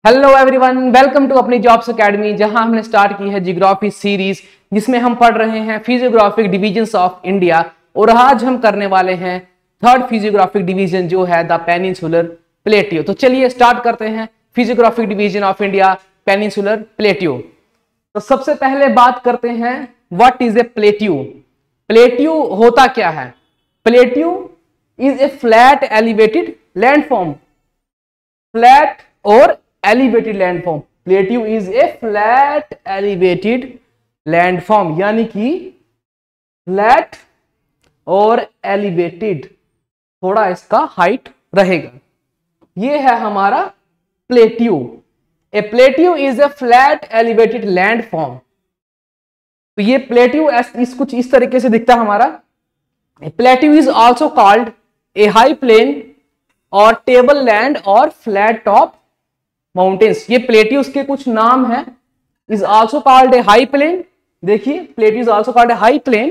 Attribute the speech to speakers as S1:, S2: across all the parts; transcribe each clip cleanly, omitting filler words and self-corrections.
S1: Hello everyone, welcome to अपनी jobs academy, जहां हमने स्टार्ट की है जियोग्राफी सीरीज, जिसमें हम पढ़ रहे हैं फिजियोग्राफिक डिवीजन्स ऑफ इंडिया। और आज हम करने वाले हैं थर्ड फिजियोग्राफिक डिवीजन, जो है द पेनिनसुलर प्लेटियो। तो चलिए स्टार्ट करते हैं physiographic division of India, peninsular प्लेटियो। तो सबसे पहले बात करते हैं व्हाट इज ए प्लेटियो। प्लेटियो होता क्या है? Plateau is a flat elevated landform. Flat और elevated landform. Plateau is a flat elevated landform, यानी कि फ्लैट और एलिवेटेड, थोड़ा इसका हाइट रहेगा। ये है हमारा प्लेटियो। ए प्लेटियो is a flat elevated landform. तो ये प्लेटियो कुछ इस तरीके से दिखता है हमारा। Plateau is also called a high plain और टेबल लैंड और फ्लैट टॉप माउंटेन्स। ये प्लेटियोस के कुछ नाम हैं। Is also called a high plain. देखिए, plateau is also called a high plain,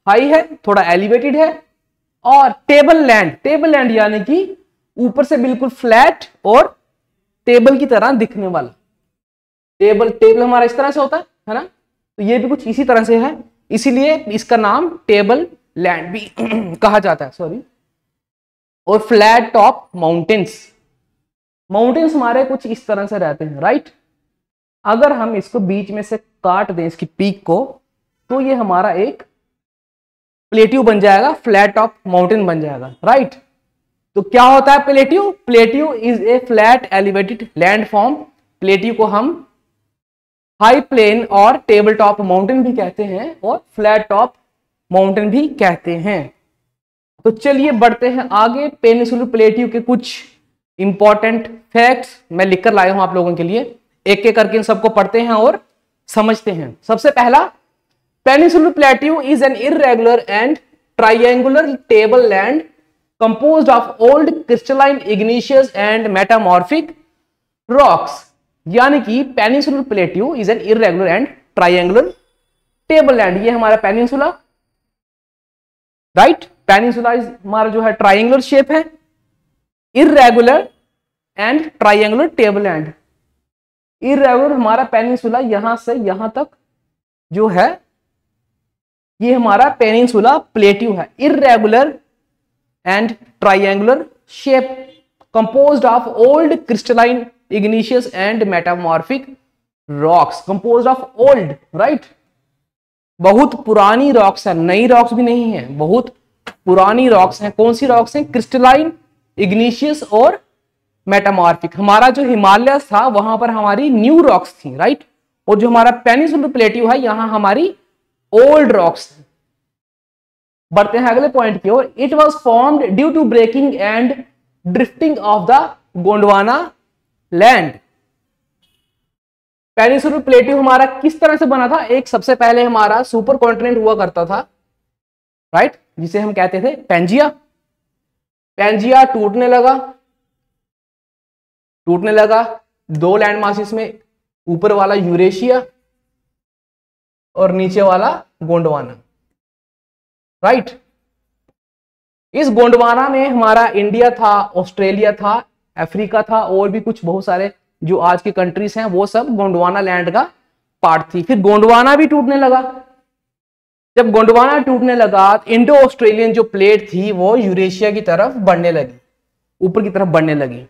S1: high है, थोड़ा एलिवेटेड है। और टेबल लैंड, टेबल लैंड यानी कि ऊपर से बिल्कुल फ्लैट और टेबल की तरह दिखने वाला। टेबल हमारा इस तरह से होता है ना, तो ये भी कुछ इसी तरह से है, इसीलिए इसका नाम टेबल लैंड भी कहा जाता है। सॉरी। और फ्लैट टॉप माउंटेन्स, माउंटेन्स हमारे कुछ इस तरह से रहते हैं, राइट। अगर हम इसको बीच में से काट दें, इसकी पीक को, तो ये हमारा एक प्लेटियो बन जाएगा, फ्लैट टॉप माउंटेन बन जाएगा, राइट। तो क्या होता है प्लेटियो? प्लेटियो is a flat elevated landform. प्लेटियो को हम हाई प्लेन और टेबल टॉप माउंटेन भी कहते हैं और फ्लैट टॉप माउंटेन भी कहते हैं। तो चलिए बढ़ते हैं आगे। पेनिनसुलर प्लेटियो के कुछ इंपॉर्टेंट फैक्ट्स मैं लिखकर लाया हूं आप लोगों के लिए। एक एक करके इन सबको पढ़ते हैं और समझते हैं। सबसे पहला, peninsular plateau is an irregular and triangular table land composed of old crystalline igneous and metamorphic rocks. यानी कि peninsular plateau is an irregular and triangular table land. ये हमारा पेनिनसुला, राइट। पेनिनसुला हमारा जो है ट्राइंगुलर शेप है, irregular and triangular table land. Irregular हमारा peninsula यहां से यहां तक जो है, ये हमारा पेनिनसुला प्लेटियो है। Irregular and triangular shape composed of old crystalline igneous and metamorphic rocks. Composed of old, right. बहुत पुरानी रॉक्स है, नई रॉक्स भी नहीं है, बहुत पुरानी रॉक्स हैं। कौन सी रॉक्स हैं? क्रिस्टलाइन, इग्निशियस और मेटामॉर्फिक। हमारा जो हिमालय था वहां पर हमारी न्यू रॉक्स थी, राइट। और जो हमारा पेनिनसुलर प्लेटियो है, यहां हमारी ओल्ड रॉक्स थी। बढ़ते हैं अगले पॉइंट की ओर। It was formed due to breaking and drifting of the Gondwana land. Peninsular plateau हमारा किस तरह से बना था? एक सबसे पहले हमारा सुपर कॉन्टिनेंट हुआ करता था, राइट, जिसे हम कहते थे पेंजिया। पेंजिया टूटने लगा दो लैंड मासिस में, ऊपर वाला यूरेशिया और नीचे वाला गोंडवाना, राइट। इस गोंडवाना में हमारा इंडिया था, ऑस्ट्रेलिया था, अफ्रीका था, और भी कुछ बहुत सारे जो आज की कंट्रीज हैं वो सब गोंडवाना लैंड का पार्ट थी। फिर गोंडवाना भी टूटने लगा। जब गोंडवाना टूटने लगा, इंडो ऑस्ट्रेलियन जो प्लेट थी वो यूरेशिया की तरफ बढ़ने लगी, ऊपर की तरफ बढ़ने लगी।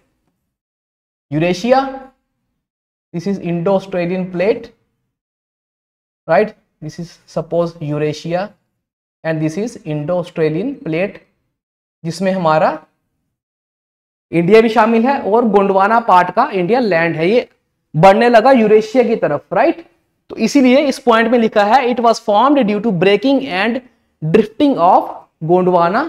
S1: Eurasia, this is Indo Australian plate, right. This is suppose Eurasia and this is Indo Australian plate, जिसमें हमारा इंडिया भी शामिल है और गोंडवाना पार्ट का इंडिया लैंड है। ये बढ़ने लगा यूरेशिया की तरफ, राइट। तो इसीलिए इस पॉइंट में लिखा है it was formed due to breaking and drifting of Gondwana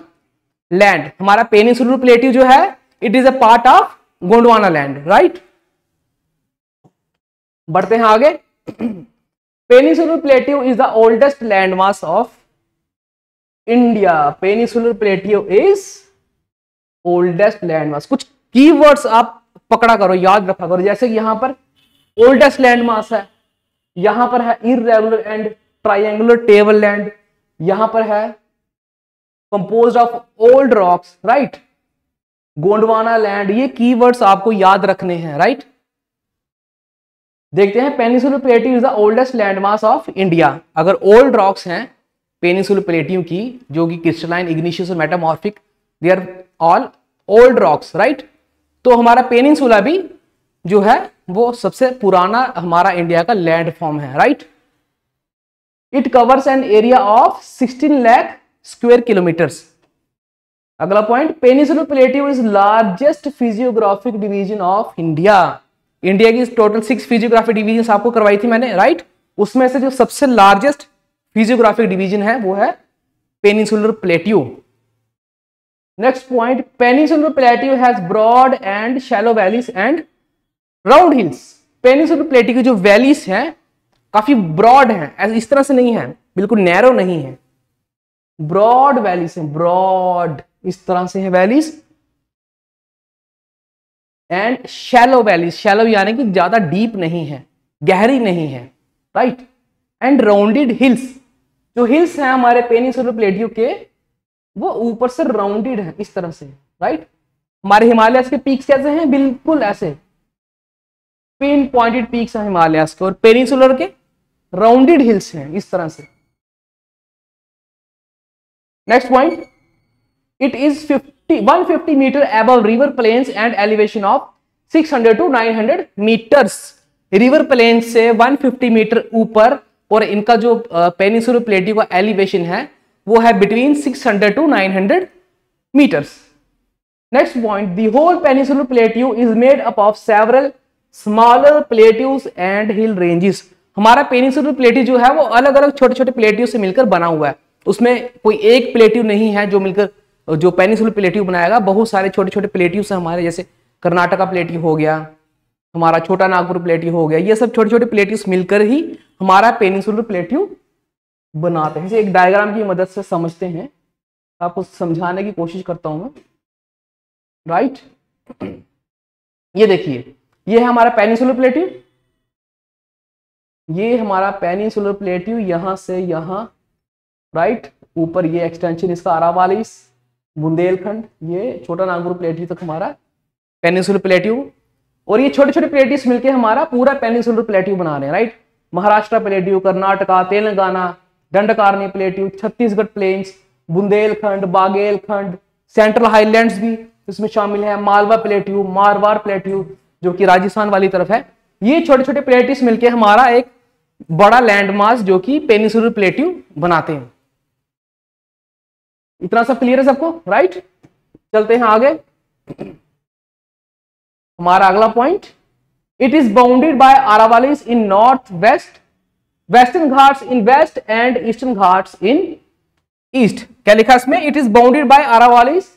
S1: land. हमारा पेनिनसुलर प्लेटियो जो है, it is a part of Gondwana land, right. बढ़ते हैं आगे। Peninsular plateau is the oldest landmass of India. Peninsular plateau is oldest landmass. कुछ keywords आप पकड़ा करो, याद रखा करो, जैसे कि यहां पर ओल्डेस्ट लैंडमास है, यहां पर है irregular and triangular table land, यहां पर है composed of old rocks, right. Gondwana land, ये कीवर्ड्स आपको याद रखने हैं, राइट। देखते हैं peninsular plateau is the oldest landmass of India. अगर ओल्ड रॉक्स हैं पेनिनसुलर प्लेट्यू की, जो कि क्रिस्टलाइन, इग्निशियस और metamorphic, they are all old rocks, right. तो हमारा पेनिनसुला भी जो है वो सबसे पुराना हमारा इंडिया का लैंड फॉर्म है, right. It covers an area of 16 lakh square kilometres. अगला point, peninsular plateau is largest physiographic division of India. India की टोटल 6 फिजियोग्राफिक डिवीजन आपको करवाई थी मैंने, राइट। उसमें से जो सबसे लार्जेस्ट फिजियोग्राफिक डिवीजन है वो है peninsular plateau. Next point, peninsular plateau has broad and shallow valleys and round hills. Peninsular plateau की जो वैलीज हैं काफी ब्रॉड हैं, इस तरह से नहीं है, बिल्कुल नैरो नहीं है, ब्रॉड वैलीज है, ब्रॉड इस तरह से है valleys, and shallow valleys, shallow यानी कि ज्यादा डीप नहीं है, गहरी नहीं है, राइट। एंड राउंडेड हिल्स, जो हिल्स हैं हमारे पेनिनसुलर प्लेट्यू के वो ऊपर से राउंडेड है इस तरह से, राइट। हमारे हिमालय के पीक्स कैसे हैं, बिल्कुल ऐसे पिन पॉइंटेड पीक्स हैं हिमालय के, और पेनिनसुलर के राउंडेड हिल्स हैं इस तरह से। Next point, it is 150 metre above river plains and elevation of 600 to 900 metres. River plain से 150 मीटर ऊपर, और इनका जो पेनिनसुलर प्लेट्यू का एलिवेशन है वो है between 600 to 900 metres. Next point, the whole peninsular plateau is made up of several smaller plateaus and hill ranges. हमारा पेनिनसुलर प्लेट्यू जो है वो अलग अलग छोटे छोटे प्लेट्यू से मिलकर बना हुआ है, उसमें कोई एक प्लेट्यू नहीं है जो मिलकर जो पेनिनसुलर प्लेट्यू बनाएगा। बहुत सारे छोटे छोटे प्लेट्यूज हैं हमारे, जैसे कर्नाटका प्लेट्यू हो गया, हमारा छोटा नागपुर प्लेट्यू हो गया, ये सब छोटे छोटे प्लेट्यूज मिलकर ही हमारा पेनिनसुलर प्लेट्यू बनाते हैं। एक डायग्राम की मदद से समझते हैं, आपको समझाने की कोशिश करता हूं मैं, राइट। ये देखिए, ये है हमारा पेनिनसुलर प्लेट्यू, ये हमारा पेनिनसुलर प्लेट्यू यहां से यहां, राइट। ऊपर ये एक्सटेंशन इसका अरावालिस, बुंदेलखंड, ये छोटा नागपुर प्लेट्यू तक हमारा पेनिनसुलर प्लेट्यू, और ये छोटे छोटे प्लेट्यूज मिलके हमारा पूरा पेनिनसुलर प्लेट्यू बना रहे हैं, right. Maharashtra plateau, Karnataka, Telangana, Dandakaranya plateau, Chhattisgarh plains, Bundelkhand, Baghelkhand, central highlands भी इसमें शामिल है, मालवा प्लेट्यू, मारवाड़ प्लेट्यू जो कि राजस्थान वाली तरफ है। ये छोटे छोटे प्लेट्यूज मिलके हमारा एक बड़ा लैंडमास जो कि पेनिनसुलर प्लेट्यू बनाते हैं। इतना सब क्लियर है सबको, राइट। चलते हैं आगे। हमारा अगला point, it is bounded by Aravallis in north west, Western Ghats in west and Eastern Ghats in east. क्या लिखा इसमें, it is bounded by Aravallis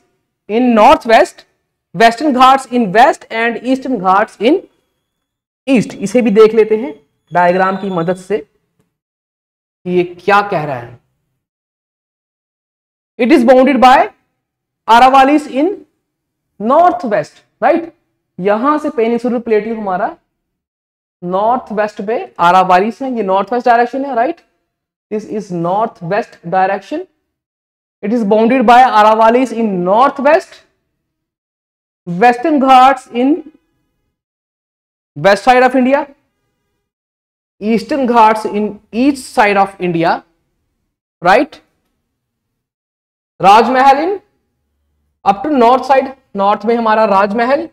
S1: in north west, Western Ghats in west and Eastern Ghats in east. इसे भी देख लेते हैं डायग्राम की मदद से कि ये क्या कह रहा है। It is bounded by Aravallis in north west, right. यहां से पेनिनसुलर प्लेट्यू हमारा नॉर्थ वेस्ट पे अरावलीज है, ये नॉर्थ वेस्ट डायरेक्शन है, right. This is north west direction. It is bounded by Aravallis in north west, Western Ghats in west side of India, Eastern Ghats in east side of India, right. Rajmahal in up to north side, north में हमारा राजमहल,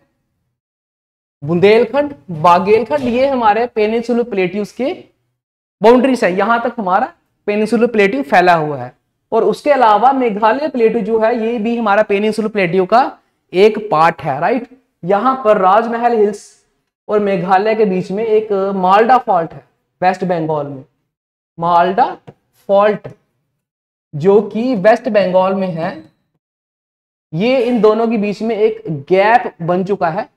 S1: बुंदेलखंड, बागेलखंड, ये हमारे peninsular plateaus के boundaries है। यहां तक हमारा peninsular plateau फैला हुआ है। और उसके अलावा मेघालय प्लेट्यू जो है ये भी हमारा पेनिनसुलर प्लेट्यू का एक पार्ट है, राइट। यहां पर राजमहल हिल्स और मेघालय के बीच में एक माल्डा फॉल्ट है, वेस्ट बंगाल में माल्डा फॉल्ट जो कि वेस्ट बंगाल में है। ये इन दोनों के बीच में एक गैप बन चुका है,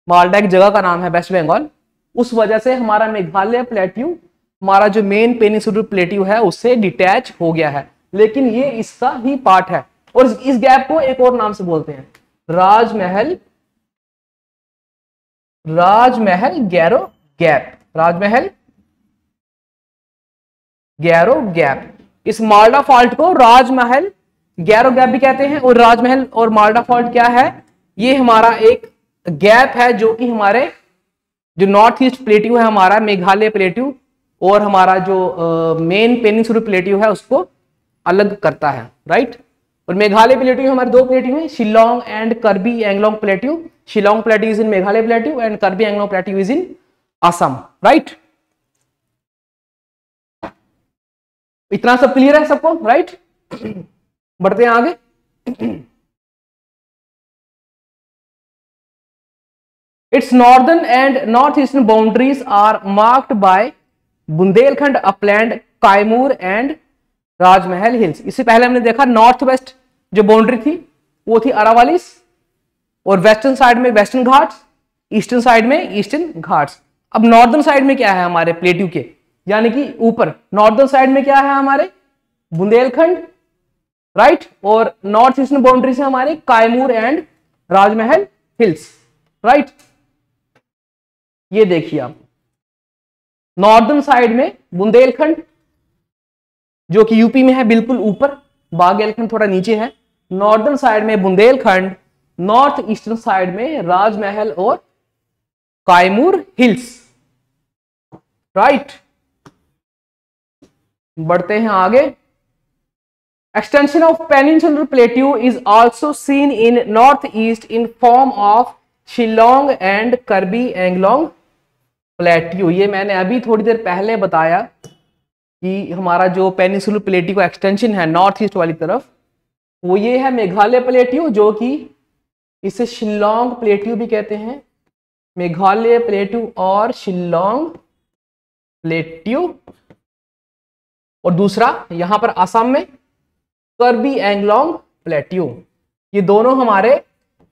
S1: माल्डा एक जगह का नाम है वेस्ट बंगाल। उस वजह से हमारा मेघालय प्लेट्यू, हमारा जो मेन पेनिनसुलर प्लेट्यू है उससे डिटैच हो गया है, लेकिन ये इसका ही पार्ट है। और इस गैप को एक और नाम से बोलते हैं राजमहल, राजमहल गैरो गैप, राजमहल गैरो गैप। इस माल्डा फॉल्ट को राजमहल गैरो गैप भी कहते हैं। और राजमहल और माल्डा फॉल्ट क्या है, ये हमारा एक गैप है जो कि हमारे जो नॉर्थ ईस्ट प्लेट्यू है हमारा, मेघालय प्लेट्यू, और हमारा जो मेन पेनिनसुलर प्लेट्यू है उसको अलग करता है, राइट। और मेघालय प्लेट्यू हमारे दो प्लेट्यू हैं, Shillong and Karbi Anglong plateau. Shillong plateau is in Meghalaya plateau and Karbi Anglong plateau is in Assam, right. इतना सब क्लियर है सबको, राइट। बढ़ते हैं आगे। Its northern and north eastern boundaries are marked by Bundelkhand upland, Kaimur and Rajmahal hills. इससे पहले हमने देखा नॉर्थ वेस्ट जो बाउंड्री थी वो थी अरावलीज, और वेस्टर्न साइड में वेस्टर्न घाट्स, ईस्टर्न साइड में ईस्टर्न घाट्स। अब नॉर्दर्न साइड में क्या है हमारे प्लेट्यू के, यानी कि ऊपर नॉर्दर्न साइड में क्या है हमारे बुंदेलखंड, राइट, और नॉर्थ ईस्टर्न बाउंड्री से हमारे Kaimur and Rajmahal hills, right. ये देखिए आप, नॉर्दर्न साइड में बुंदेलखंड जो कि यूपी में है बिल्कुल ऊपर, बागेलखंड थोड़ा नीचे है। नॉर्दर्न साइड में बुंदेलखंड, नॉर्थ ईस्टर्न साइड में राजमहल और कैमूर हिल्स, राइट। बढ़ते हैं आगे। Extension of peninsular plateau is also seen in north east in form of Shillong and Karbi Anglong plateau. ये मैंने अभी थोड़ी देर पहले बताया कि हमारा जो पेनिनसुलर प्लेट्यू का एक्सटेंशन है नॉर्थ ईस्ट वाली तरफ, वो ये है मेघालय प्लेट्यू, जो कि इसे शिलोंग प्लेट्यू भी कहते हैं, मेघालय प्लेट्यू और शिलोंग प्लेट्यू। और दूसरा यहां पर असम में कर्बी एंगलोंग प्लेट्यू। ये दोनों हमारे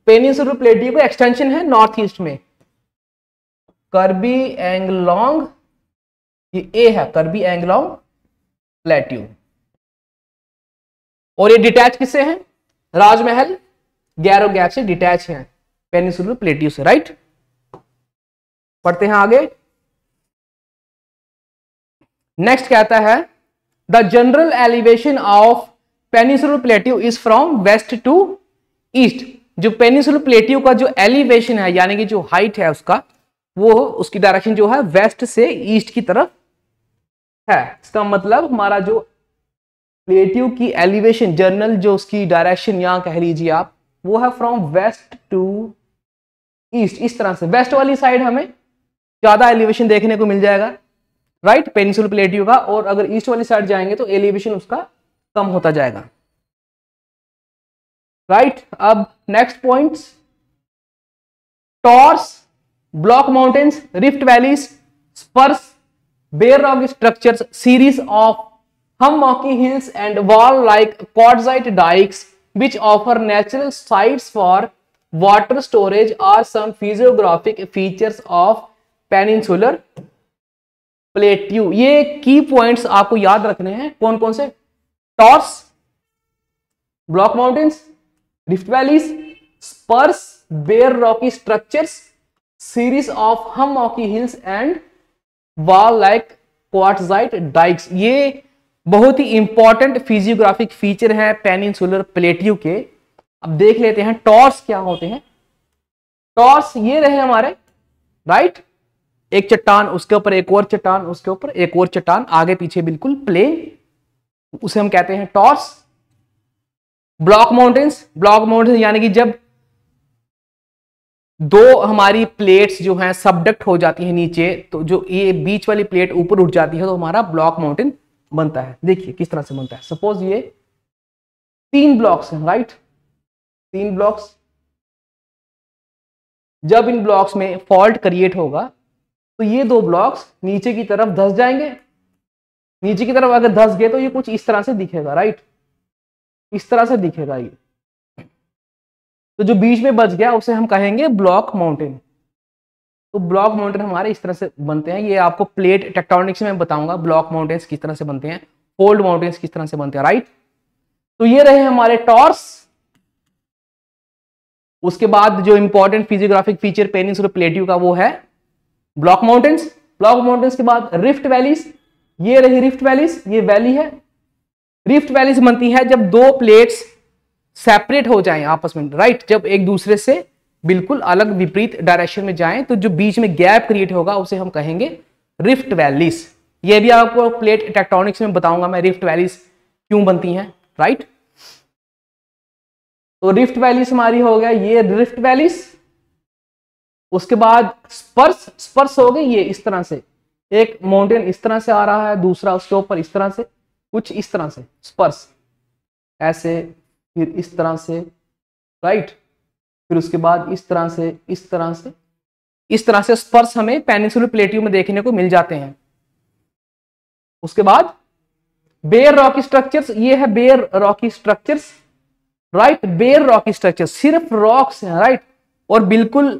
S1: पेनिनसुलर प्लेट्यू का एक्सटेंशन है नॉर्थ ईस्ट में। कर्बी एंगलोंग, ये ए है कर्बी एंगलोंग प्लेट्यू, और ये डिटैच किससे हैं, राजमहल गैरो गैप से डिटैच हैं पेनिनसुलर प्लेट्यू से, राइट। पढ़ते हैं आगे। नेक्स्ट कहता है the general elevation of peninsular plateau is from west to east. जो पेनिनसुलर प्लेट्यू का जो एलिवेशन है, यानी कि जो हाइट है उसका, वो उसकी डायरेक्शन जो है वेस्ट से ईस्ट की तरफ है। इसका मतलब हमारा जो प्लेट्यू की एलिवेशन जनरल जो उसकी डायरेक्शन यहां कह लीजिए आप, वो है फ्रॉम वेस्ट टू ईस्ट। इस तरह से वेस्ट वाली साइड हमें ज्यादा एलिवेशन देखने को मिल जाएगा, राइट, पेनिनसुलर प्लेट्यू का। और अगर ईस्ट वाली साइड जाएंगे तो एलिवेशन उसका कम होता जाएगा, राइट। अब next points, tors, block mountains, rift valleys, spurs, bare rock structures, series of hummocky hills and wall-like quartzite dikes which offer natural sites for water storage are some physiographic features of peninsular plateau। ये की points आपको याद रखने हैं, कौन कौन से, tors, block mountains, rift valleys, spurs, bare rocky structures, series of hummocky hills and wall like quartzite dykes. ये बहुत ही इंपॉर्टेंट फिजियोग्राफिक फीचर है पेनिनसुलर प्लेट्यू के। अब देख लेते हैं टॉर्स क्या होते हैं। टॉर्स ये रहे हमारे, राइट, एक चट्टान, उसके ऊपर एक और चट्टान, उसके ऊपर एक और चट्टान, आगे पीछे बिल्कुल प्लेन, उसे हम कहते हैं torques. Block mountains, block mountains यानी कि जब दो हमारी प्लेट्स जो हैं सबडक्ट हो जाती है नीचे, तो जो ये बीच वाली प्लेट ऊपर उठ जाती है तो हमारा ब्लॉक माउंटेन बनता है। देखिए किस तरह से बनता है। सपोज ये 3 ब्लॉक्स हैं, राइट, 3 ब्लॉक्स। जब इन ब्लॉक्स में फॉल्ट क्रिएट होगा तो ये 2 ब्लॉक्स नीचे की तरफ धंस जाएंगे। नीचे की तरफ अगर धंस गए तो ये कुछ इस तरह से दिखेगा, राइट, इस तरह से दिखेगा ये। तो जो बीच में बच गया उसे हम कहेंगे ब्लॉक माउंटेन। तो ब्लॉक माउंटेन हमारे इस तरह से बनते हैं। ये आपको प्लेट टेक्टोनिक्स में बताऊंगा ब्लॉक माउंटेन्स किस तरह से बनते हैं, फोल्ड माउंटेन्स किस तरह से बनते हैं, राइट। तो ये रहे हमारे टॉर्स। उसके बाद जो important physiographic feature peninsular plateau का वो है ब्लॉक माउंटेन्स। ब्लॉक माउंटेन्स के बाद रिफ्ट वैलीज, ये रही रिफ्ट वैलीज, ये वैली है। रिफ्ट वैलीज बनती है जब 2 प्लेट्स सेपरेट हो जाएं आपस में, राइट, जब एक दूसरे से बिल्कुल अलग विपरीत डायरेक्शन में जाएं तो जो बीच में गैप क्रिएट होगा उसे हम कहेंगे रिफ्ट वैलीज। ये भी आपको प्लेट टेक्टोनिक्स में बताऊंगा मैं, रिफ्ट वैलीज क्यों बनती हैं, राइट। तो रिफ्ट वैलीज हमारी हो गया ये रिफ्ट वैलीज। उसके बाद स्पर्स, स्पर्स हो गए ये इस तरह से, एक माउंटेन इस तरह से आ रहा है, दूसरा उसके ऊपर इस तरह से, कुछ इस तरह से स्पर्स, ऐसे, फिर इस तरह से, राइट, फिर उसके बाद इस तरह से, इस तरह से, इस तरह से स्पर्स हमें पेनिनसुलर प्लेट्यू में देखने को मिल जाते हैं। उसके बाद बेयर रॉकी स्ट्रक्चर्स, ये है bare rocky structures, right. Bare rocky structures सिर्फ रॉक्स हैं, राइट, और बिल्कुल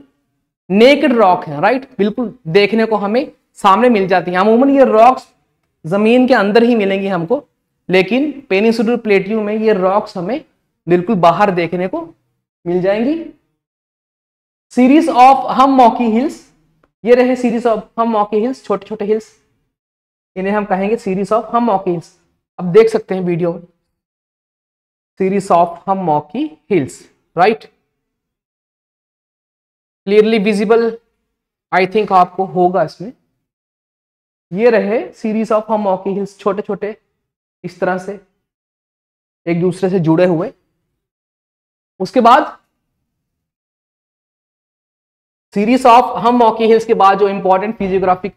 S1: नेकेड रॉक है, राइट, बिल्कुल देखने को हमें सामने मिल जाती है। अमूमन ये रॉक्स जमीन के अंदर ही मिलेंगी हमको, लेकिन पेनिनसुलर प्लेट्यू में ये रॉक्स हमें बिल्कुल बाहर देखने को मिल जाएंगी। Series of hummocky hills, ये रहे series of hummocky hills, छोटे छोटे हिल्स, इन्हें हम कहेंगे series of hummocky hills. अब देख सकते हैं वीडियो में, series of hummocky hills, right, clearly visible I think आपको होगा इसमें। ये रहे series of hummocky hills, छोटे छोटे इस तरह से एक दूसरे से जुड़े हुए। उसके बाद series of hummocky hills के बाद जो important physiographic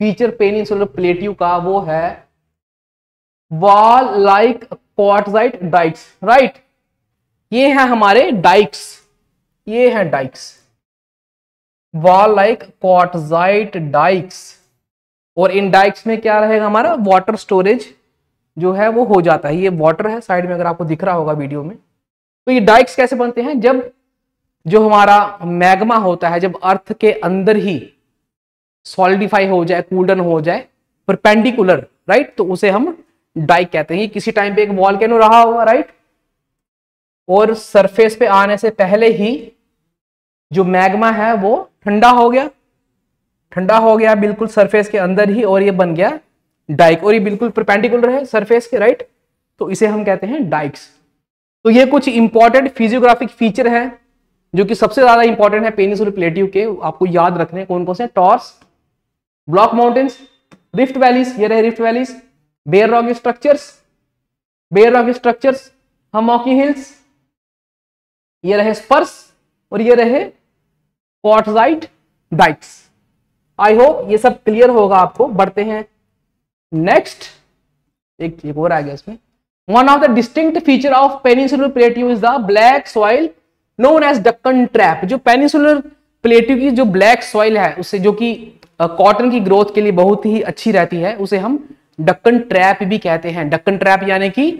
S1: feature peninsular plateau का वो है wall like quartzite dykes, right. ये है हमारे डाइक्स, ये है dykes, wall like quartzite dykes. और इन डाइक्स में क्या रहेगा हमारा वाटर स्टोरेज जो है वो हो जाता है। ये वाटर है साइड में, अगर आपको दिख रहा होगा वीडियो में। तो ये डाइक्स कैसे बनते हैं, जब जो हमारा मैग्मा होता है जब अर्थ के अंदर ही सॉलिडिफाई हो जाए, कूल डाउन हो जाए परपेंडिकुलर, राइट, तो उसे हम डाइक कहते हैं। किसी टाइम पे एक वॉल्केनो रहा होगा, राइट, और सरफेस पे आने से पहले ही जो मैग्मा है वो ठंडा हो गया, ठंडा हो गया बिल्कुल सरफेस के अंदर ही, और ये बन गया डाइक, और ये बिल्कुल परपेंडिकुलर है सरफेस के, राइट, तो इसे हम कहते हैं डाइक्स। तो ये कुछ इंपॉर्टेंट फिजियोग्राफिक फीचर है जो कि सबसे ज्यादा इंपॉर्टेंट है पेनिनसुलर प्लेट्यू के, आपको याद रखने कौन कौन से, tors, block mountains, rift valleys, ये रहे rift valleys, bare rock structures, bare rock structures, hummocky hills, ये रहे स्पर्स, और ये रहे क्वार्टजाइट डाइक्स। आई होप ये सब क्लियर होगा आपको। बढ़ते हैं नेक्स्ट, एक और आ गया इसमें। One of the distinct feature of peninsular plateau is the black soil known as Deccan trap. जो पेनिनसुलर प्लेट्यू की जो ब्लैक सॉइल है उससे जो कि कॉटन की ग्रोथ के लिए बहुत ही अच्छी रहती है, उसे हम डक्कन ट्रैप भी कहते हैं। डक्कन ट्रैप यानी कि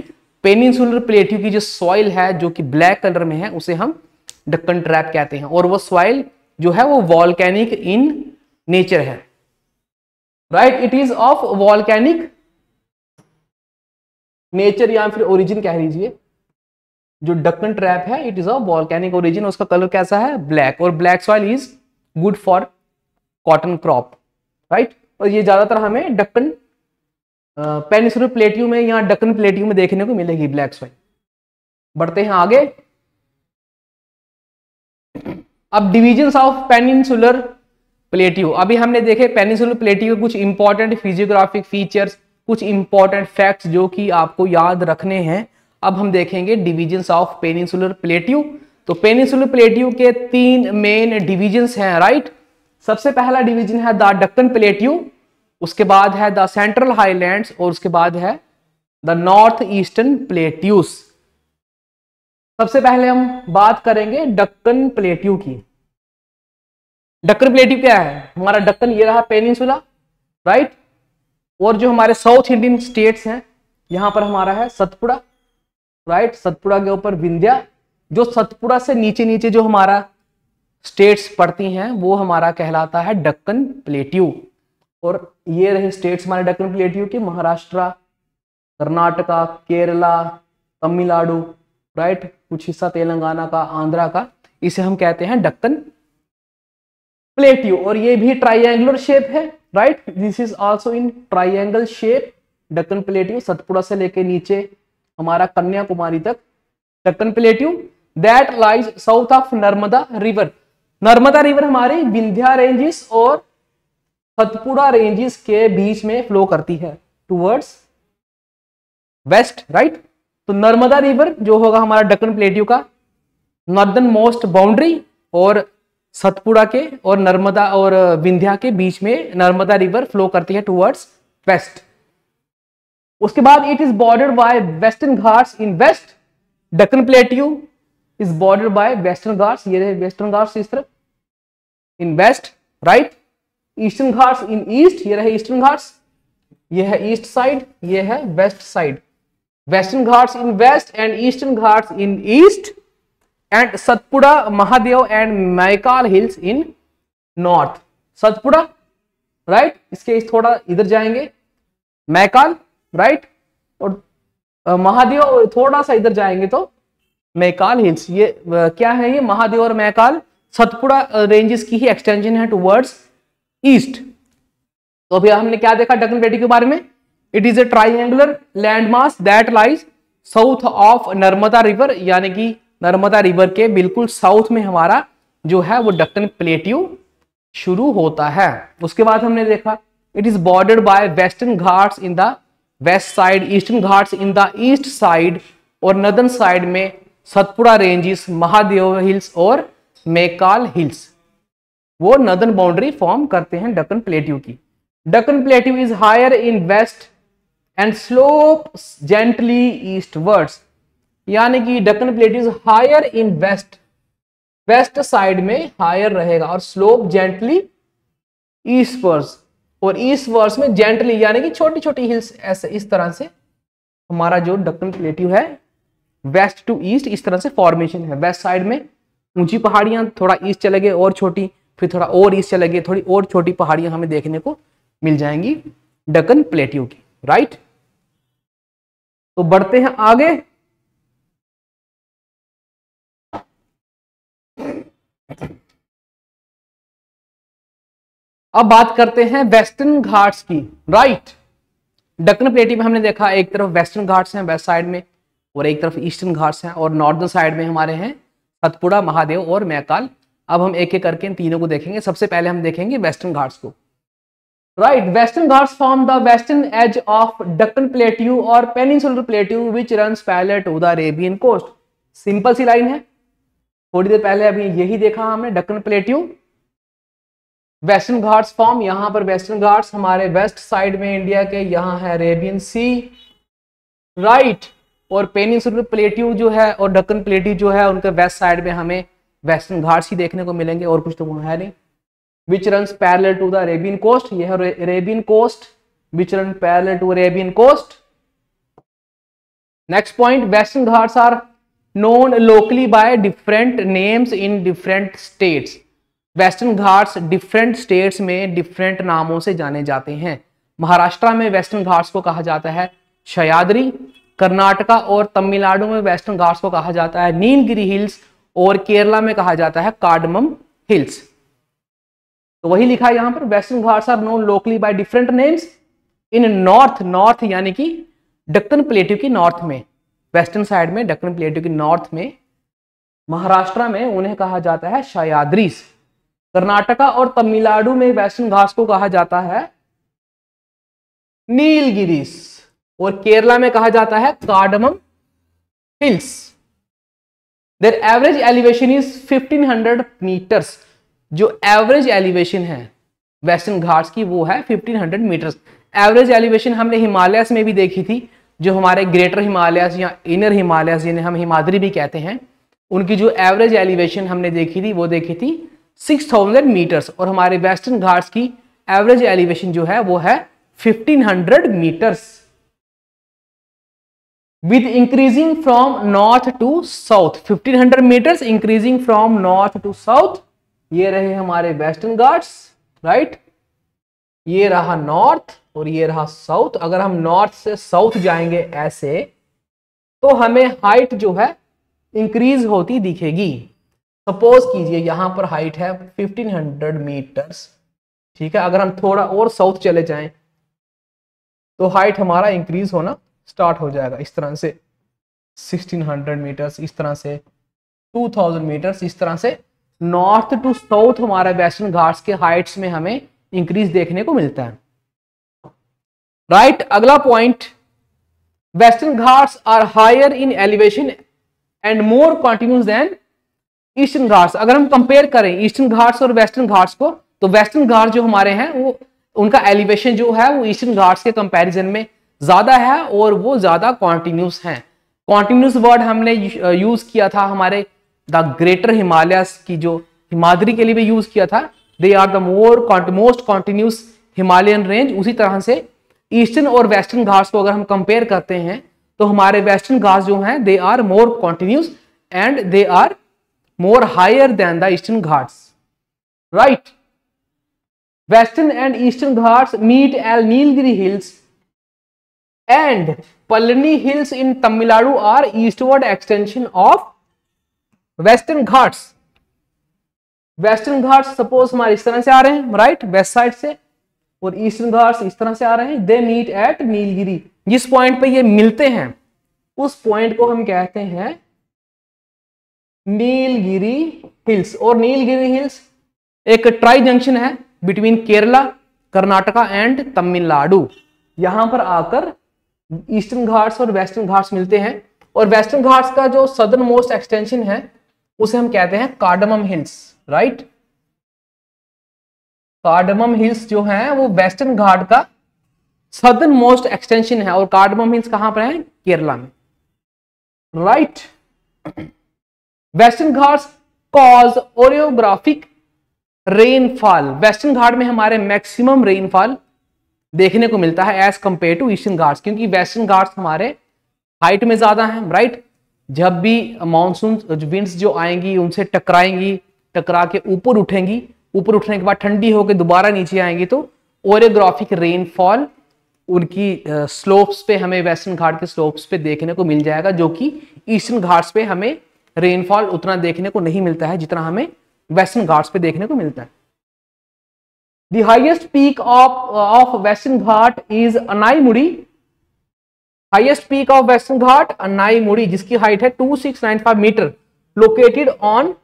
S1: पेनिनसुलर प्लेट्यू की जो सॉइल है जो कि ब्लैक कलर में है उसे हम डक्कन ट्रैप कहते हैं, और वो सॉइल जो है वो वॉल्केनिक इन नेचर है, right, it is of volcanic nature या फिर ओरिजिन कह लीजिए। जो डक्कन ट्रैप है it is of volcanic origin, उसका कलर कैसा है, ब्लैक, और black soil is good for cotton crop, right. और ये ज्यादातर हमें डक्कन पेनिनसुलर प्लेट्यू में या डक्कन प्लेट्यू में देखने को मिलेगी ब्लैक सॉइल। बढ़ते हैं आगे। अब डिविजन्स ऑफ पेनिनसुलर प्लेट्यू, अभी हमने देखे पेनिनसुलर प्लेट्यू के कुछ इंपॉर्टेंट फिजियोग्राफिक फीचर्स, कुछ इंपॉर्टेंट फैक्ट्स जो कि आपको याद रखने हैं। अब हम देखेंगे डिविजन्स ऑफ पेनिनसुलर प्लेट्यू। तो पेनिनसुलर प्लेट्यू के 3 मेन डिविजन्स हैं, राइट। सबसे पहला डिवीजन है द डक्कन प्लेट्यू, उसके बाद है द सेंट्रल हाईलैंड्स, और उसके बाद है द नॉर्थ ईस्टर्न प्लेट्यूस। सबसे पहले हम बात करेंगे डक्कन प्लेट्यू की। डक्कन प्लेट्यू क्या है, हमारा डक्कन ये रहा पेनिनसुला, राइट, और जो हमारे साउथ इंडियन स्टेट्स हैं यहां पर हमारा है सतपुड़ा, राइट, सतपुड़ा के ऊपर विंध्या। जो सतपुड़ा से नीचे नीचे जो हमारा स्टेट्स पड़ती हैं वो हमारा कहलाता है डक्कन प्लेट्यू। और ये रहे स्टेट्स हमारे डक्कन प्लेट्यू के, महाराष्ट्र, कर्नाटका, केरला, तमिलनाडु, राइट, कुछ हिस्सा तेलंगाना का, आंध्रा का, इसे हम कहते हैं डक्कन प्लेट्यू। और ये भी ट्राइंगुलर शेप है, right, this is also in triangle shape Deccan plateau, Satpura से लेके नीचे हमारा कन्याकुमारी तक Deccan plateau that lies south of Narmada river. Narmada river हमारी विंध्या रेंजेस और सतपुड़ा रेंजेस के बीच में फ्लो करती है टूवर्ड्स वेस्ट, राइट। तो नर्मदा रिवर जो होगा हमारा दक्कन प्लेट्यू का नॉर्दर्न मोस्ट बाउंड्री, और सतपुड़ा के और नर्मदा और विंध्या के बीच में नर्मदा रिवर फ्लो करती है टूवर्ड्स वेस्ट। उसके बाद it is bordered by Western Ghats in west. Deccan plateau is bordered by Western Ghats, ये रहे वेस्टर्न घाट्स इस तरफ in west, right. Eastern Ghats in east, ये रहे ईस्टर्न घाट्स, ये है ईस्ट साइड, ये है west side. Western Ghats in west and Eastern Ghats in east, and Satpura, Mahadev and Maikal hills in north. Satpura, right, इसके थोड़ा इधर जाएंगे, मैकाल, राइट, और महादेव थोड़ा सा इधर जाएंगे तो मैकाल हिल्स। ये क्या है, ये महादेव और मैकाल सतपुड़ा रेंजेस की ही एक्सटेंशन है टुवर्ड्स ईस्ट। तो अभी हमने क्या देखा दक्कन प्लेट्यू के बारे में? It is a triangular landmass that lies south of Narmada river, यानी कि नर्मदा रिवर के बिल्कुल साउथ में हमारा जो है वो दक्कन प्लेट्यू शुरू होता है। उसके बाद हमने देखा it is bordered by Western Ghats in the west side, Eastern Ghats in the east side, और नदर्न साइड में सतपुड़ा रेंजेस, महादेव हिल्स और मैकाल हिल्स वो नदर्न बाउंड्री फॉर्म करते हैं दक्कन प्लेट्यू की। Deccan plateau is higher in west and slope gently eastwards, यानी कि Deccan plateau is higher in west, west side में हायर रहेगा और स्लोप जेंटली ईस्टवर्ड्स, और ईस्टवर्ड्स में जेंटली यानी कि छोटी छोटी हिल्स, ऐसे इस तरह से हमारा जो दक्कन प्लेट्यू है वेस्ट टू ईस्ट इस तरह से फॉर्मेशन है। वेस्ट साइड में ऊंची पहाड़ियां, थोड़ा ईस्ट चले गए और छोटी, फिर थोड़ा और ईस्ट चले गए, थोड़ी और छोटी पहाड़ियां हमें देखने को मिल जाएंगी दक्कन प्लेट्यू की, राइट। तो बढ़ते हैं आगे। अब बात करते हैं वेस्टर्न घाट्स की, राइट। दक्कन प्लेट्यू में हमने देखा एक तरफ वेस्टर्न घाट्स हैं वेस्ट साइड में, और एक तरफ ईस्टर्न घाट्स हैं, और नॉर्दर्न साइड में हमारे हैं सतपुड़ा, महादेव और मैकाल। अब हम एक एक करके इन तीनों को देखेंगे। सबसे पहले हम देखेंगे वेस्टर्न घाट्स को, राइट। Western Ghats form the western edge of Deccan plateau और peninsular plateau which runs parallel to the Arabian coast. Simple सी लाइन है, थोड़ी देर पहले अभी यही देखा हमने Deccan plateau. Western Ghats form, यहां पर वेस्टर्न घाट्स हमारे वेस्ट साइड में इंडिया के, यहां है अरेबियन सी, राइट। और पेनिनसुलर प्लेट्यू जो है और दक्कन प्लेट्यू जो है उनके वेस्ट साइड में हमें वेस्टर्न घाट्स ही देखने को मिलेंगे, और कुछ तो है नहीं। Which runs parallel to the Arabian coast, यह है Arabian coast, which run parallel to Arabian coast. Next point, Western Ghats are known locally by different names in different states. Western Ghats different states में डिफरेंट नामों से जाने जाते हैं। महाराष्ट्र में वेस्टर्न घाट्स को कहा जाता है सह्याद्री, कर्नाटका और तमिलनाडु में वेस्टर्न घाट्स को कहा जाता है नीलगिरी हिल्स, और केरला में कहा जाता है कार्डमम हिल्स। तो वही लिखा है यहां पर, Western Ghats are known locally by different names in north, north यानी कि दक्कन प्लेट्यू की नॉर्थ में, वेस्टर्न साइड में दक्कन प्लेट्यू की नॉर्थ में महाराष्ट्र में उन्हें कहा जाता है सह्याद्रीज। कर्नाटका और तमिलनाडु में वेस्टर्न घाट्स को कहा जाता है नीलगिरीज, और केरला में कहा जाता है cardamom hills. Their average elevation is 1500 metres. जो एवरेज एलिवेशन है वेस्टर्न घाट्स की वो है 1500 मीटर्स। एवरेज एलिवेशन हमने हिमालयस में भी देखी थी, जो हमारे ग्रेटर हिमालयस या इनर हिमालयस जिन्हें हम हिमाद्री भी कहते हैं, उनकी जो एवरेज एलिवेशन हमने देखी थी वो देखी थी 6000 मीटर्स, और हमारे वेस्टर्न घाट्स की एवरेज एलिवेशन जो है वो है 1500 metres. with increasing from north to south, 1500 meters increasing from north to south। ये रहे हमारे वेस्टर्न घाट्स, राइट। ये रहा नॉर्थ और ये रहा साउथ। अगर हम नॉर्थ से साउथ जाएंगे ऐसे तो हमें हाइट जो है इंक्रीज होती दिखेगी। सपोज कीजिए यहां पर हाइट है 1500 मीटर्स, ठीक है। अगर हम थोड़ा और साउथ चले जाएं तो हाइट हमारा इंक्रीज होना स्टार्ट हो जाएगा, इस तरह से 1600 मीटर्स, इस तरह से 2000 मीटर्स, इस तरह से नॉर्थ टू साउथ हमारा वेस्टर्न घाट्स के हाइट्स में हमें इंक्रीज देखने को मिलता है। राइट, अगला point, Western Ghats are higher in elevation and more continuous than Eastern Ghats. अगर हम कंपेयर करें ईस्टर्न घाट्स और वेस्टर्न घाट्स को, तो वेस्टर्न घाट जो हमारे हैं वो उनका एलिवेशन जो है वो ईस्टर्न घाट्स के कंपैरिजन में ज्यादा है और वो ज्यादा कॉन्टिन्यूस हैं। कॉन्टिन्यूस वर्ड हमने यूज किया था हमारे द ग्रेटर हिमालयस की जो हिमाद्री के लिए भी यूज किया था, they are the most continuous Himalayan range. उसी तरह से ईस्टर्न और वेस्टर्न घाट्स को अगर हम कंपेयर करते हैं तो हमारे वेस्टर्न घाट्स जो हैं they are more continuous and they are more higher than the Eastern Ghats. Right, Western and Eastern Ghats meet at Nilgiri hills and Palni hills in Tamil Nadu are eastward extension of Western Ghats. Western Ghats suppose हमारे इस तरह से आ रहे हैं, राइट, वेस्ट साइड से, और eastern Ghats इस तरह से आ रहे हैं। दे मीट एट नीलगिरी, जिस पॉइंट पे ये मिलते हैं उस पॉइंट को हम कहते हैं नीलगिरी हिल्स। और नीलगिरी हिल्स एक ट्राई जंक्शन है बिटवीन केरला, कर्नाटका एंड तमिलनाडु। यहां पर आकर ईस्टर्न घाट्स और वेस्टर्न घाट्स मिलते हैं। और वेस्टर्न घाट्स का जो सदर्न मोस्ट एक्सटेंशन है उसे हम कहते हैं cardamom hills. Right, cardamom hills जो है वो वेस्टर्न घाट का सदर्न मोस्ट एक्सटेंशन है। और कार्डमम हिल्स कहां पर है? केरला में। Right, Western Ghats cause orographic rainfall. Western Ghat में हमारे मैक्सिमम रेनफॉल देखने को मिलता है as compared to Eastern Ghats, क्योंकि वेस्टर्न घाट्स हमारे हाइट में ज्यादा हैं। राइट, जब भी मानसून विंड्स जो आएंगी उनसे टकराएंगी, टकरा के ऊपर उठेंगी, ऊपर उठने के बाद ठंडी होकर दोबारा नीचे आएंगी, तो ओरियोग्राफिक रेनफॉल उनकी स्लोप्स पे हमें वेस्टर्न घाट के स्लोप्स पे देखने को मिल जाएगा, जो कि ईस्टर्न घाट्स पे हमें रेनफॉल उतना देखने को नहीं मिलता है जितना हमें वेस्टर्न घाट्स पे देखने को मिलता है। The highest peak of Western Ghat is Anaimudi. Highest peak of Western Ghat Anaimudi, जिसकी हाइट है 2695 metre, located on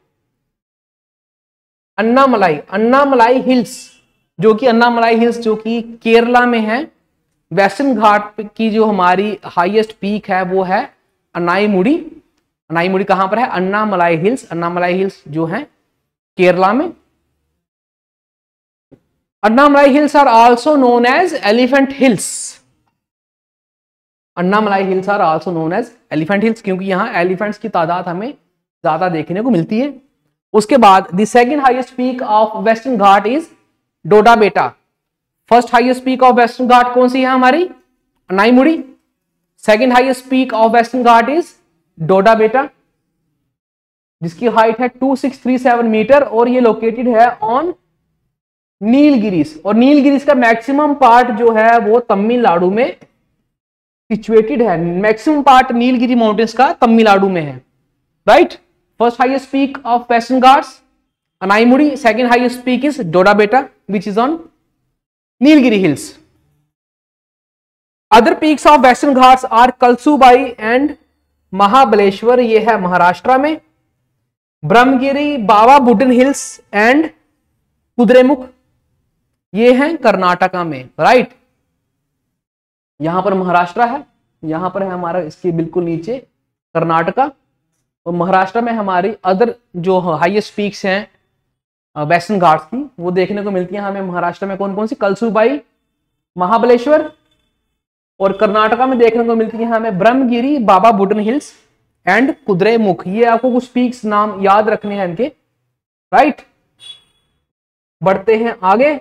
S1: Annamalai hills, जो कि अन्नामलाई हिल्स जो कि केरला में है। वेस्टर्न घाट की जो हमारी हाईएस्ट पीक है वो है अनाईमुड़ी। अनाईमुड़ी कहां पर है? अन्नामलाई हिल्स। अन्नामलाई हिल्स जो है केरला में। Annamalai hills are also known as elephant hills. Annamalai hills are also known as elephant hills, क्योंकि यहां एलिफेंट्स की तादाद हमें ज्यादा देखने को मिलती है। उसके बाद the second highest peak of Western Ghat is Doddabetta. First highest peak of Western Ghat कौन सी है? हमारी Anaimudi. Second highest peak of Western Ghat is Doddabetta, जिसकी हाइट है 2637 मीटर, और ये लोकेटेड है ऑन नीलगिरीस। और नीलगिरीस का मैक्सिमम पार्ट जो है वो तमिलनाडु में सिचुएटेड है। मैक्सिमम पार्ट नीलगिरी माउंटेन्स का तमिलनाडु में है। Right, first highest peak of Western Ghats Anaimudi, second highest peak is Doddabetta which is on Nilgiri hills. Other peaks of Western Ghats are Kalsubai and Mahabaleshwar, ये है महाराष्ट्र में। ब्रह्मगिरी, बाबा बुडन हिल्स एंड कुद्रेमुख, ये हैं कर्नाटका में। राइट, यहां पर महाराष्ट्र है, यहां पर है हमारा इसके बिल्कुल नीचे कर्नाटका। और महाराष्ट्र में हमारी अदर जो हाईएस्ट पीक्स हैं वेस्टर्न घाट्स की वो देखने को मिलती हैं हमें महाराष्ट्र में। कौन कौन सी? कलसूबाई, महाबलेश्वर, और कर्नाटका में देखने को मिलती है हमें ब्रह्मगिरी, बाबा बुडन हिल्स एंड कुद्रेमुख। ये आपको कुछ पीक्स नाम याद रखने हैं इनके। राइट, बढ़ते हैं आगे।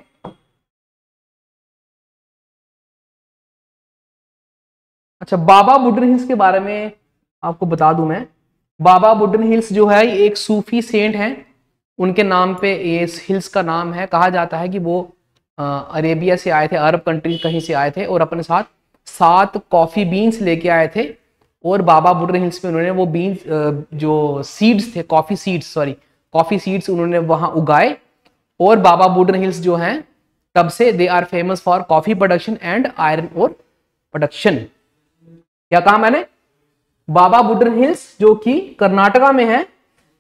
S1: अच्छा, बाबा बुडन हिल्स के बारे में आपको बता दूं मैं। बाबा बुडन हिल्स जो है एक सूफी सेंट हैं, उनके नाम पे इस हिल्स का नाम है। कहा जाता है कि वो अरेबिया से आए थे, अरब कंट्री कहीं से आए थे, और अपने साथ 7 कॉफी बीन्स लेके आए थे। और बाबा बुडन हिल्स पे उन्होंने वो बीन्स जो सीड्स थे, कॉफी सीड्स उन्होंने वहां उगाए। और बाबा बुडन हिल्स जो हैं तब से they are famous for coffee production and iron ore production. क्या कहा मैंने? बाबा बुडन हिल्स जो कि कर्नाटका में है,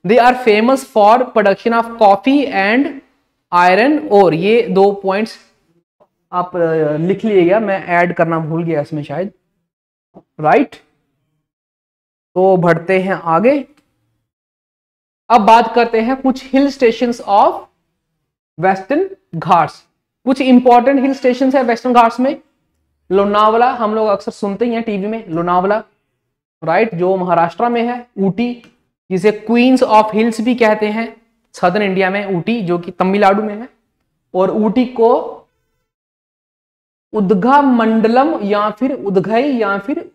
S1: they are famous for production of coffee and iron ore. ये 2 पॉइंट्स आप लिख लीजिएगा, मैं ऐड करना भूल गया इसमें शायद, राइट। तो बढ़ते हैं आगे। अब बात करते हैं कुछ hill stations of Western Ghats. कुछ इंपॉर्टेंट हिल स्टेशंस है वेस्टर्न घाट्स में। लोनावला हम लोग अक्सर सुनते ही हैं टीवी में, लोनावला, राइट, जो महाराष्ट्र में है। ऊटी, जिसे क्वींस ऑफ हिल्स भी कहते हैं सदर्न इंडिया में, ऊटी जो कि तमिलनाडु में है। और ऊटी को उद्घा मंडलम या फिर उद्घई या फिर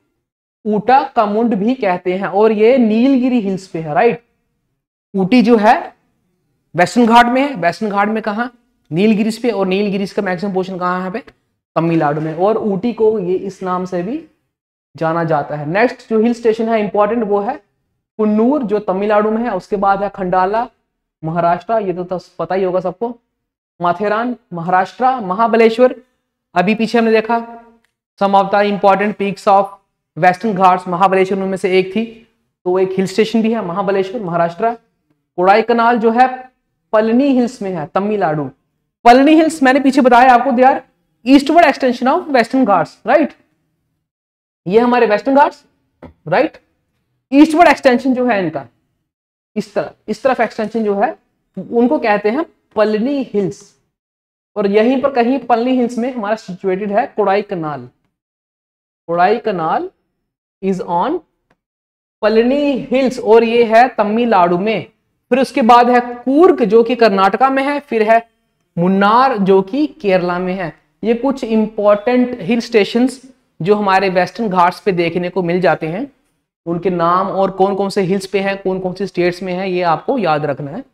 S1: ऊटा का मुंड भी कहते हैं, और ये नीलगिरी हिल्स पे है, राइट। ऊटी जो है वेस्टर्न घाट में है। वेस्टर्न घाट में कहा? नीलगिरीज पे, और नीलगिरीज का मैक्सिमम पोर्शन कहाँ है पे? तमिलनाडु में। और ऊटी को ये इस नाम से भी जाना जाता है। नेक्स्ट जो हिल स्टेशन है इंपॉर्टेंट वो है कुन्नूर, जो तमिलनाडु में है। उसके बाद है खंडाला, महाराष्ट्र, ये तो पता ही होगा सबको। माथेरान, महाराष्ट्र। महाबलेश्वर, अभी पीछे हमने देखा some of the important peaks of Western Ghats, Mahabaleshwar उनमें से एक थी, तो एक हिल स्टेशन भी है महाबलेश्वर, महाराष्ट्र। कोडाईकनाल जो है पलनी हिल्स में है, तमिलनाडु। पलनी हिल्स मैंने पीछे बताया आपको, they are eastward extension of Western Ghats, right. ये हमारे Western Ghats, right. Eastward extension जो है इनका, इस तरफ एक्सटेंशन जो है उनको कहते हैं पलनी हिल्स। और यहीं पर कहीं पलनी हिल्स में हमारा सिचुएटेड है Kodaikanal. Kodaikanal is on Palani hills, और ये है तमिलनाडु में। फिर उसके बाद है कूर्ग जो कि कर्नाटका में है। फिर है मुन्नार जो कि केरला में है। ये कुछ इंपॉर्टेंट हिल स्टेशंस जो हमारे वेस्टर्न घाट्स पे देखने को मिल जाते हैं, उनके नाम और कौन कौन से हिल्स पे हैं, कौन कौन से स्टेट्स में है, ये आपको याद रखना है।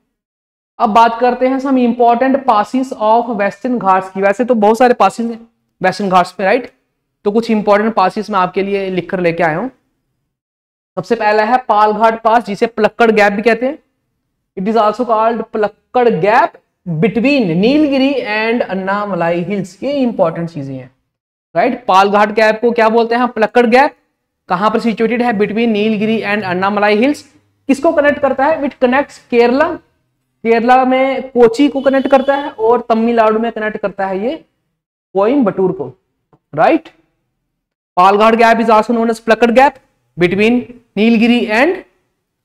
S1: अब बात करते हैं some important passes of Western Ghats की। वैसे तो बहुत सारे पासिस हैं वेस्टर्न घाट्स पे, राइट। तो कुछ इंपॉर्टेंट पासिस मैं आपके लिए लिखकर लेके आया हूं। सबसे पहला है पालघाट पास, जिसे पलक्कड़ गैप भी कहते हैं। It is also called Palakkad gap between Nilgiri and Annamalai hills. ये इंपॉर्टेंट चीजें हैं, राइट। पालघाट गैप को क्या बोलते हैं? पलक्कड़ गैप। कहां पर सिचुएटेड है? Between Nilgiri and Annamalai hills. किसको कनेक्ट करता है? इट कनेक्ट्स केरला, केरला में कोची को कनेक्ट करता है, और तमिलनाडु में कनेक्ट करता है ये कोयम्बटूर को, right. Palghat gap is also known as Palakkad gap between Nilgiri and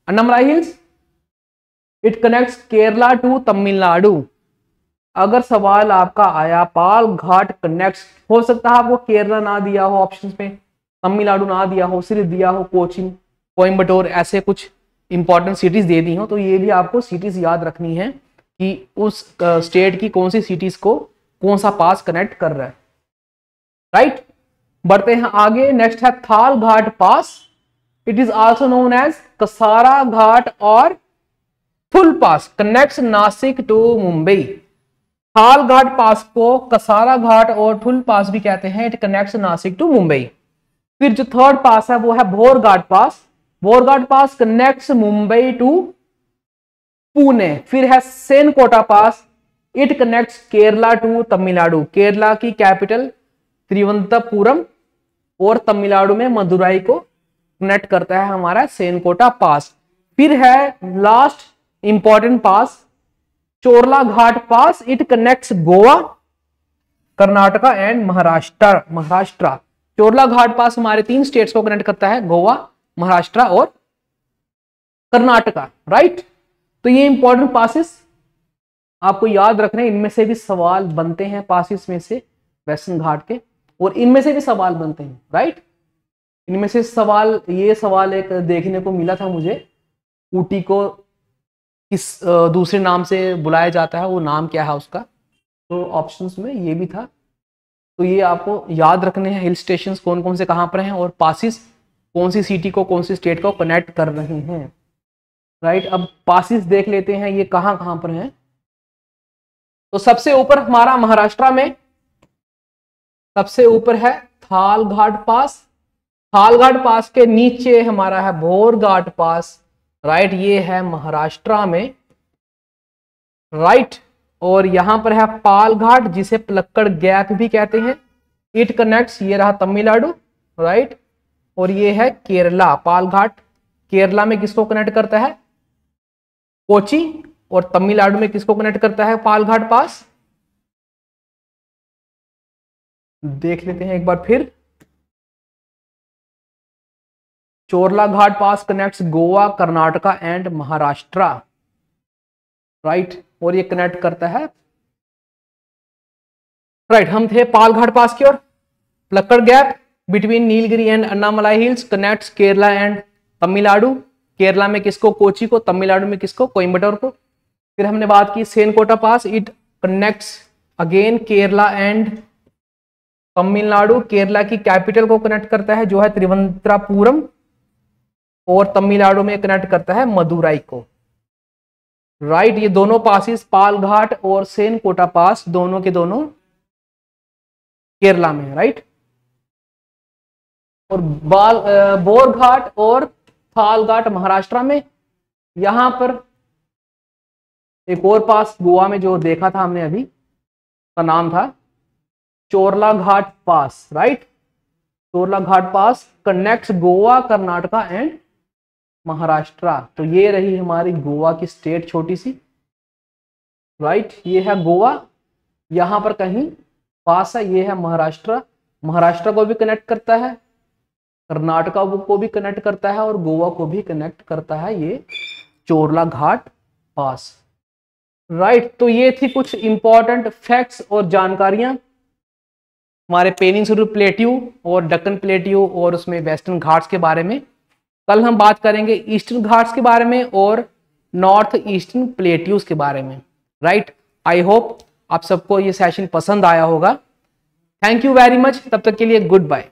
S1: Annamalai hills. It connects Kerala to Tamil Nadu. अगर सवाल आपका आया पालघाट कनेक्ट्स, हो सकता है आपको केरला ना दिया हो ऑप्शंस में, तमिलनाडु ना दिया हो, सिर्फ दिया हो कोचिन, कोयम्बटूर, ऐसे कुछ इंपॉर्टेंट सिटीज दे दी हो, तो ये भी आपको सिटीज याद रखनी है कि उस स्टेट की कौन सी सिटीज को कौन सा पास कनेक्ट कर रहा है, राइट। बढ़ते हैं आगे। नेक्स्ट है Thal Ghat pass. It is also known as Kasara Ghat और Thul pass, connects Nashik to Mumbai. Thal Ghat पास को कसारा घाट और थुल पास भी कहते हैं। It connects Nashik to Mumbai. फिर जो थर्ड पास है वो है Bhorghat pass. Bhorghat pass connects Mumbai to Pune. फिर है Senkota pass. It connects Kerala to Tamil Nadu. Kerala की कैपिटल तिरुवनंतपुरम और तमिलनाडु में मदुराई को कनेक्ट करता है हमारा सेनकोटा पास। फिर है last important pass Chorla Ghat pass. It connects Goa, Karnataka and Maharashtra. Chorla Ghat pass हमारे 3 स्टेट्स को कनेक्ट करता है, गोवा, महाराष्ट्र और कर्नाटका, राइट। तो ये इंपॉर्टेंट पासिस आपको याद रखने, इनमें से भी सवाल बनते हैं पासिस में से वेस्टर्न घाट के, और इनमें से भी सवाल बनते हैं, राइट। इनमें से सवाल, ये सवाल एक देखने को मिला था मुझे, ऊटी को किस दूसरे नाम से बुलाया जाता है, वो नाम क्या है उसका, तो ऑप्शंस में ये भी था। तो ये आपको याद रखने हैं हिल स्टेशंस कौन कौन से कहां पर हैं, और पासिस कौन सी सिटी को कौन सी स्टेट को कनेक्ट कर रहे हैं, राइट। अब पासिस देख लेते हैं ये कहां कहां पर हैं। तो सबसे ऊपर हमारा महाराष्ट्र में सबसे ऊपर है थालघाट पास। थालघाट पास के नीचे हमारा है भोरघाट पास, राइट। ये है महाराष्ट्र में, राइट। और यहां पर है पालघाट, जिसे पलक्कड़ गैप भी कहते हैं। इट कनेक्ट्स, ये रहा तमिलनाडु, राइट। और ये है केरला। पालघाट केरला में किसको कनेक्ट करता है? कोची, और तमिलनाडु में किसको कनेक्ट करता है पालघाट पास, देख लेते हैं एक बार फिर। Chorla Ghat pass connects Goa, Karnataka and Maharashtra, right, और ये कनेक्ट करता है, राइट। हम थे पालघाट पास की ओर। Palakkad gap between Nilgiri and Annamalai hills connects Kerala and Tamil Nadu, Kerala में किसको कोची को, तमिलनाडु में किसको कोयम्बटूर को। फिर हमने बात की Senkota pass, it connects again Kerala and Tamil Nadu, Kerala की कैपिटल को कनेक्ट करता है जो है त्रिवंतरापुरम, और तमिलनाडु में कनेक्ट करता है मदुराई को, राइट। ये दोनों पासिस पालघाट और सेनकोटा पास दोनों के दोनों केरला में है, राइट। और बोरघाट और थालघाट महाराष्ट्र में। यहां पर एक और पास गोवा में जो देखा था हमने अभी, का नाम था Chorla Ghat pass, right. Chorla Ghat pass connects Goa, Karnataka and Maharashtra. तो ये रही हमारी गोवा की स्टेट छोटी सी, राइट। ये है गोवा, यहां पर कहीं पास है, ये है महाराष्ट्र। महाराष्ट्र को भी कनेक्ट करता है, कर्नाटका को भी कनेक्ट करता है, और गोवा को भी कनेक्ट करता है ये चोरला घाट पास, राइट। तो ये थी कुछ इंपॉर्टेंट फैक्ट्स और जानकारियां हमारे पेनिनसुलर प्लेट्यू और दक्कन प्लेट्यू और उसमें वेस्टर्न घाट्स के बारे में। कल हम बात करेंगे ईस्टर्न घाट्स के बारे में और नॉर्थ ईस्टर्न प्लेट्यूज के बारे में, राइट। आई होप आप सबको ये सेशन पसंद आया होगा। थैंक यू वेरी मच, तब तक के लिए गुड बाय।